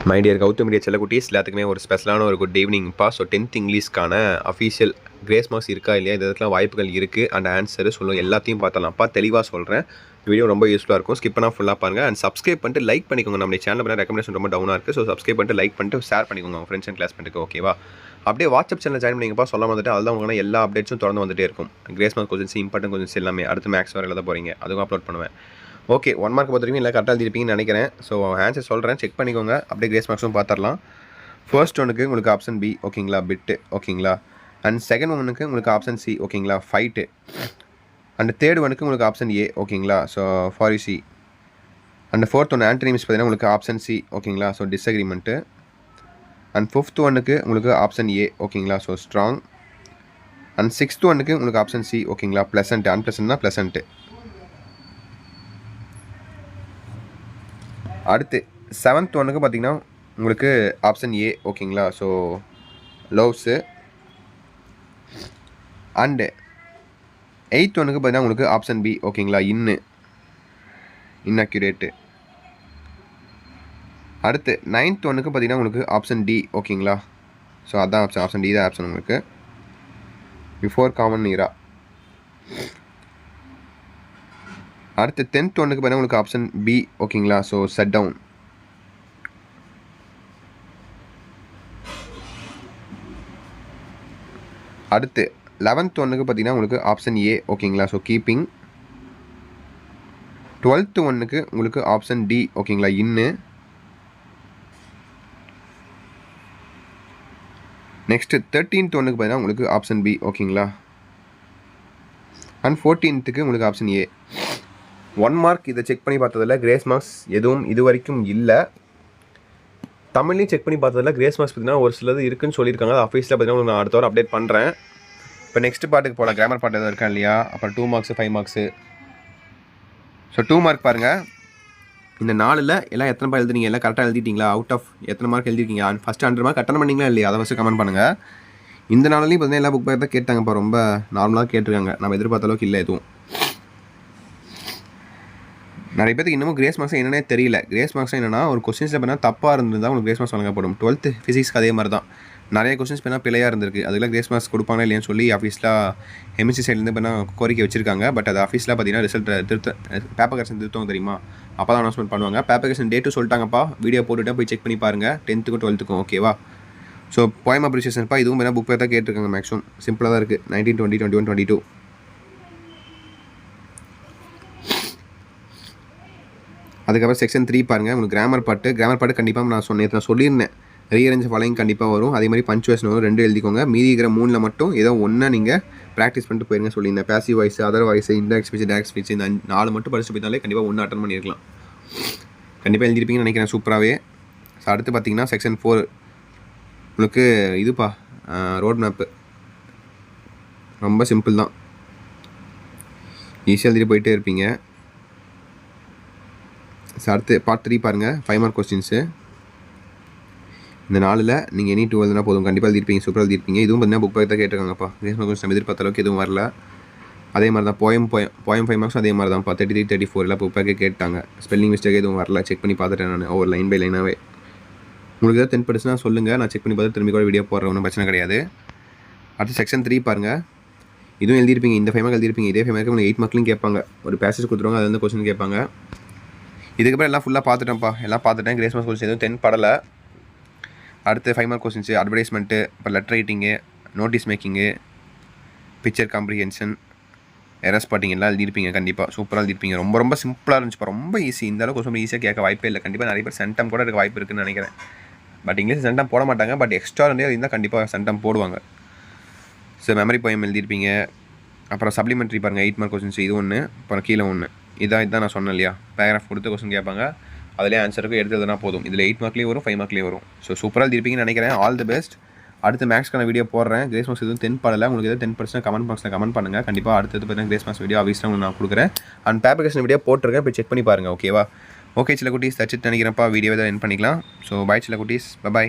My dear Gautam media செல்லக்குட்டீஸ் எல்லாத்துக்குமே ஒரு ஸ்பெஷலான ஒரு குட் ஈவினிங்ப்பா. ஸோ 10th இங்கிலீஷ்க்கான அஃபீஷியல் கிரேஸ் மார்க்ஸ் இருக்கா இல்லையா, இதுக்கெல்லாம் வாய்ப்புகள் இருக்குது அண்ட் ஆன்சரு சொல்லுங்கள் எல்லாத்தையும் பார்த்தலாம்ப்பா. தெளிவாக சொல்கிறேன், வீடியோ ரொம்ப யூஸ்ஃபுல்லாக இருக்கும். ஸ்கிப் பண்ணால் ஃபுல்லாக பாருங்கள் அண்ட் சப்ஸ்கிரைப் பண்ணிட்டு லைக் பண்ணிக்கோங்க. நம்ம சேனல் பண்ண ரெக்கமெண்டேஷன் ரொம்ப டவுனாக இருக்குது. ஸோ சப்ஸ்கிரைப் பண்ணிட்டு லைக் பண்ணிட்டு ஷேர் பண்ணிக்கோங்க உங்கள் ஃப்ரெண்ட்ஸ் அண்ட் கிளாஸ் பண்ணிட்டு, ஓகேவா? அப்படியே வாட்ஸ்அப் சேனல் ஜாயின் பண்ணிங்கப்பா. சொல்ல வந்துட்டு அதுதான் உங்களுக்கு எல்லா அப்டேட்ஸும் தொடர்ந்து வந்துட்டே இருக்கும். Grace mark questions, important questions எல்லாமே அடுத்து மேக்ஸ் வர எழுத போகிறீங்க, அதுவும் அப்லோட் பண்ணுவேன். ஓகே, 1 மார்க் பார்த்துருவீங்க, இல்லை கரெக்டாக எழுதிருப்பீங்கன்னு நினைக்கிறேன். ஸோ ஆன்சர் சொல்கிறேன், செக் பண்ணிக்கோங்க. அப்படியே கிரேஸ் மார்க்ஸும் பார்த்துடலாம். ஃபர்ஸ்ட் ஒனுக்கு உங்களுக்கு ஆப்ஷன் பி, ஓகேங்களா, பிட்டு, ஓகேங்களா. அண்ட் செகண்ட் ஒனுக்கு உங்களுக்கு ஆப்ஷன் சி, ஓகேங்களா, ஃபைட்டு. அண்ட் தேர்ட் ஒனுக்கு உங்களுக்கு ஆப்ஷன் ஏ, ஓகேங்களா, ஸோ ஃபாரிசி. அண்ட் ஃபோர்த் ஒன்று ஆன்டனிம்ஸ் பார்த்தீங்கன்னா உங்களுக்கு ஆப்ஷன் சி, ஓகேங்களா, ஸோ டிஸ்அக்ரிமெண்ட்டு. அண்ட் ஃபிஃப்த் ஒனுக்கு உங்களுக்கு ஆப்ஷன் ஏ, ஓகேங்களா, ஸோ ஸ்ட்ராங். அண்ட் சிக்ஸ்த் ஒனுக்கு உங்களுக்கு ஆப்ஷன் சி, ஓகேங்களா, ப்ளசன்ட். அன்ப்ளசன்ட்னா ப்ளசன்ட்டு. அடுத்து செவன்த் ஒனுக்கு பார்த்தீங்கன்னா உங்களுக்கு ஆப்ஷன் ஏ, ஓகேங்களா, ஸோ லவ்ஸு. அண்டு எயித் ஒனுக்கு பார்த்தீங்கன்னா உங்களுக்கு ஆப்ஷன் பி, ஓகேங்களா, இன்அக்யூரேட்டு. அடுத்து நைன்த் ஒனுக்கு பார்த்தீங்கன்னா உங்களுக்கு ஆப்ஷன் டி, ஓகேங்களா, ஸோ அதான் ஆப்ஷன் டி தான் ஆப்ஷன் உங்களுக்கு பிஃபோர் காமன் ஈரா. அடுத்து 10th ஒன்றுக்கு பார்த்தீங்கன்னா உங்களுக்கு ஆப்ஷன் பி, ஓகேங்களா, ஸோ ஷட் டவுன். அடுத்து 11th ஒன்றுக்கு பார்த்தீங்கன்னா உங்களுக்கு ஆப்ஷன் ஏ, ஓகேங்களா, ஸோ கீப்பிங். 12th ஒன்றுக்கு உங்களுக்கு ஆப்ஷன் டி, ஓகேங்களா, நெக்ஸ்ட்டு 13th ஒன்றுக்கு பார்த்தீங்கன்னா உங்களுக்கு ஆப்ஷன் பி, ஓகேங்களா. அண்ட் 14th உங்களுக்கு ஆப்ஷன் ஏ. 1 மார்க் இதை செக் பண்ணி பார்த்ததில் கிரேஸ் மார்க்ஸ் எதுவும் இது வரைக்கும் இல்லை. தமிழ்லையும் செக் பண்ணி பார்த்ததில் கிரேஸ் மார்க்ஸ் பார்த்தீங்கன்னா ஒரு சிலது இருக்குன்னு சொல்லியிருக்காங்க. அது ஆஃபீஸில் பார்த்தீங்கன்னா நான் அடுத்த வாரம் அப்டேட் பண்ணுறேன். இப்போ நெக்ஸ்ட் பார்ட்டுக்கு போகலாம். கிராமர் பார்ட் எதாவது இருக்கா இல்லையா, அப்புறம் 2 மார்க்ஸு 5 மார்க்ஸு. ஸோ 2 மார்க் பாருங்கள். இந்த 4ல் எல்லாம் எத்தனை பாய் எழுதுறீங்க, எல்லாம் கரெக்டாக எழுதிட்டீங்களா? அவுட் ஆஃப் எத்தனை மார்க் எழுதிருக்கீங்க? ஃபஸ்ட்டு 100 மார்க் அட்டன் பண்ணிங்களா இல்லையா, அதை ஃபஸ்ட்டு கமெண்ட் பண்ணுங்கள். இந்த நாளிலையும் பார்த்தீங்கன்னா எல்லா புக் பேர் தான் கேட்டாங்கப்பா, ரொம்ப நார்மலாக கேட்டிருக்காங்க. நம்ம எதிர்பார்த்த அளவுக்கு இல்லை எதுவும். நிறைய பேருக்கு இன்னமும் கிரேஸ் மார்க்ஸ் என்னென்னே தெரியல. கிரேஸ் மார்க்ஸ் என்னென்னா ஒரு கொஸ்டின்ஸில் பார்த்தீங்கன்னா தப்பாக இருந்தது தான் உங்களுக்கு கிரேஸ் மார்க்ஸ் வழங்கப்படும். 12th ஃபிசிக்ஸ்க்கு அதே மாதிரி தான் நிறைய கொஸ்டின்ஸ் பார்த்தீங்கன்னா பிழையாக இருந்திருக்கு. அதுக்கெல்லாம் கிரேஸ் மார்க்ஸ் கொடுப்பாங்களா இல்லையான்னு சொல்லி ஆஃபீஸில் எம்எஸ்சி சைட்லேருந்து பார்த்தீங்கன்னா கோரிக்கை வச்சிருக்காங்க. பட் அது ஆஃபீஸில் பார்த்தீங்கன்னா ரிசல்ட் பேப்பர் கரெக்ஷன் திருத்தம் தெரியுமா, அப்போ தான் அனௌன்ஸ்மெண்ட் பண்ணுவாங்க. பேப்பர் கரெக்ஷன் டேட்டு சொல்லிட்டாங்கப்பா, வீடியோ போட்டுவிட்டு போய் செக் பண்ணி பாருங்கள். 10th-க்கும் 12th-க்கும், ஓகேவா. ஸோ போயம் அப்ரிசியேஷன்ப்பா, இதுவும் பார்த்தீங்கன்னா புக் பேர் தான் கேட்டிருக்காங்க. மேக்ஸிமம் சிம்பிளாக தான் இருக்குது. 19, 20, 21, 22. அதுக்கப்புறம் செக்ஷன் 3 பாருங்கள். உங்களுக்கு கிராமர் பாட்டு கண்டிப்பாக நான் சொல்லியிருந்தேன். ரீஅரேஞ்ச் ஃபாலோயிங் கண்டிப்பாக வரும். அதே மாதிரி பஞ்சுவேஷன் வரும். 2 எழுதிக்கோங்க. மீதி இருக்கிற 3ல் மட்டும் ஏதோ ஒன்றா நீங்கள் ப்ராக்டிஸ் பண்ணிட்டு போயிருங்க சொல்லியிருந்தேன். Passive voice, other voice, indirect speech, direct speech, இந்த 4 மட்டும் படிச்சுட்டு போயிட்டாலே கண்டிப்பாக 1 அட்டன் பண்ணியிருக்கலாம். கண்டிப்பாக எழுதிருப்பீங்கன்னு நினைக்கிறேன் சூப்பராகவே. ஸோ அடுத்து பார்த்தீங்கன்னா செக்ஷன் 4 உங்களுக்கு இதுப்பா ரோட் மேப்பு. ரொம்ப சிம்பிள் தான், ஈஸியாக எழுதிட்டு போயிட்டே இருப்பீங்க. ஸோ அடுத்து பார்ட் 3 பாருங்கள். 5 மார்க் கொஸ்டின்ஸு. இந்த 4ல் நீங்கள் எனி 2 எழுதுனா போதும், கண்டிப்பாக எழுதிருப்பீங்க, சூப்பராக எழுதிருப்பீங்க. இதுவும் பார்த்தீங்கன்னா புக் பேக் தான் கேட்டிருக்காங்கப்பா. கிரேஸ் மார்க் கொஸ்டின் எதிர்பார்த்த அளவுக்கு எதுவும் வரல. அதே மாதிரி தான் போயம் 5 மார்க்ஸ் அதே மாதிரி தான்ப்பா. 33, 34 எல்லாம் புக் பேக்கே கேட்டாங்க. ஸ்பெல்லிங் மிஸ்டேக் எதுவும் வரல. செக் பண்ணி பார்த்துட்டேன் நான் ஒவ்வொரு லைன் பை லைனாகவே. உங்களுக்கு ஏதாவது 10 படிச்சுனா சொல்லுங்கள், நான் செக் பண்ணி பார்த்து திரும்பி கூட வீடியோ போடுறேன், ஒன்றும் பிரச்சனை கிடையாது. அடுத்து செக்ஷன் 3 பாருங்கள். இதுவும் எழுதிருப்பீங்க. இந்த 5 மார்க் எழுதிருப்பீங்க. இதே 5 மார்க்கு உங்களுக்கு 8 மார்க்லையும் கேட்பாங்க. ஒரு பேசேஜ் கொடுத்துருவாங்க, அது வந்து கொஸ்டின் கேட்பாங்க. இதுக்கப்புறம் எல்லாம் ஃபுல்லாக பார்த்துட்டேன்ப்பா, எல்லாம் பார்த்துட்டேன். கிரேஸ் மார்க் கொஸ்டின் எதுவும் 10 படலை. அடுத்து 5 மார்க் கொஸ்டின்ஸு, அட்வர்டைஸ்மெண்ட்டு, இப்போ letter writing, notice making, picture comprehension, error spotting எல்லாம் எழுதிருப்பீங்க. கண்டிப்பாக சூப்பராக எழுதிருப்பீங்க. ரொம்ப ரொம்ப சிம்பிளாக இருந்துச்சுப்பா, ரொம்ப ஈஸி. இந்த அளவுக்கு கொஸ்டின் ஈஸியாக கேட்க வாய்ப்பே இல்லை. கண்டிப்பாக நிறைய பேர் சென்டம் கூட இருக்க வாய்ப்பு இருக்குன்னு நினைக்கிறேன். பட் இங்கிலீஷ் சென்டம் போட மாட்டாங்க. பட் எக்ஸ்ட்ரா இருந்தால் கண்டிப்பாக சென்டம் போடுவாங்க. ஸோ மெமரி போயம் எழுதிருப்பீங்க. அப்புறம் சப்ளிமெண்ட்ரி பாருங்கள், 8 மார்க் கொஸ்டின்ஸ். இது ஒன்று, அப்புறம் கீழே ஒன்று. இதுதான் நான் சொன்னேன் இல்லையா, பேராகிராஃப் கொடுத்து கொஸ்டின் கேட்பாங்க. அதிலே ஆன்சருக்கு எடுத்து எழுதுனா போதும். இதில் 8 மார்க்லேயும் வரும், 5 மார்க்லேயும் வரும். ஸோ சூப்பராக எழுதிருப்பீங்கன்னு நினைக்கிறேன். All the best. அடுத்து மேக்ஸ்க்கான வீடியோ போடுறேன். கிரேஸ் மார்க்ஸ் எதுவும் 10 படலை. உங்களுக்கு எதாவது 10% கமெண்ட் பாக்ஸில் கமெண்ட் பண்ணுங்கள். கண்டிப்பாக அடுத்தது பார்த்தீங்கன்னா கிரேஸ் மார்க்ஸ் வீடியோ ஆஃபீஸில் உங்களுக்கு நான் கொடுக்குறேன். அண்ட் பேப்பர் கரெக்ஷன் வீடியோ போட்டிருக்கேன், போய் செக் பண்ணி பாருங்கள், ஓகேவா. ஓகே சில குட்டீஸ், தச்சுட்டு நினைக்கிறேன்ப்பா. வீடியோவை தான் என் பண்ணிக்கலாம். ஸோ பாய் சில குட்டீஸ், பை.